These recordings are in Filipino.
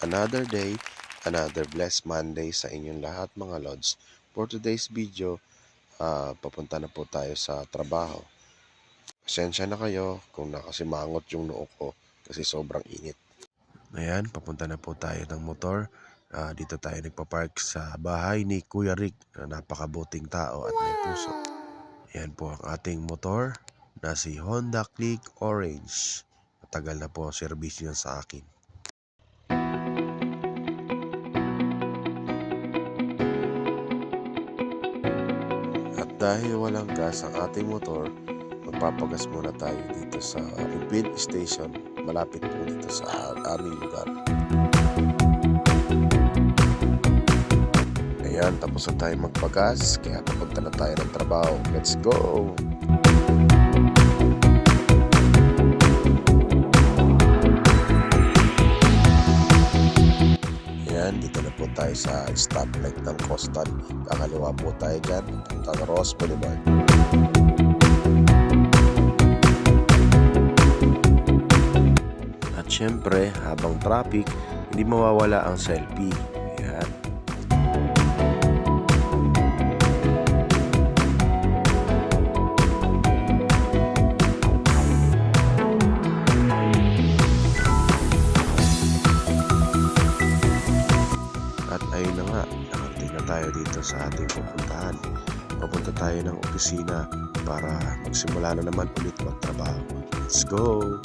another day, another blessed Monday sa inyong lahat mga Lods. For today's video, papunta na po tayo sa trabaho. Pasensya na kayo kung nakasimangot yung noo ko kasi sobrang init. Ayan, papunta na po tayo ng motor. Dito tayo nagpa-park sa bahay ni Kuya Rick na napakabuting tao at may puso. Ayan po ang ating motor na si Honda Click Orange. Matagal na po ang servisyo niya sa akin. At dahil walang gas ang ating motor, magpapagas muna tayo dito sa refill station malapit po dito sa aming lugar. Ayan, tapos na tayo magpagas, kaya papunta na tayo ng trabaho. Let's go! Ayan, dito na po tayo sa stoplight ng Coastal. Kakaliwa po tayo dyan, papunta Ross Boulevard. At syempre, habang traffic, hindi mawawala ang selfie. Ayan. At ayun na nga, nakating na tayo dito sa ating pupuntahan. Papunta tayo ng opisina para magsimula na naman ulit magtrabaho. Let's go!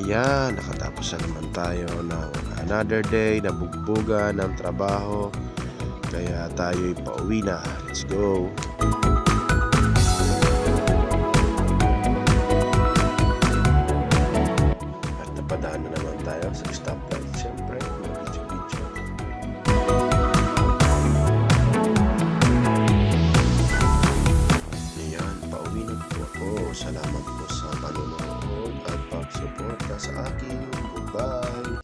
Ayan, nakatapos na naman tayo ng another day na bugbugan ng trabaho. Kaya tayo'y pauwi na. Let's go! At napadaan na naman tayo sa stoplight. Siyempre, video-video. Ayan, pauwi na po ako. Salamat po sa panonood at pagsuporta sa akin. Goodbye!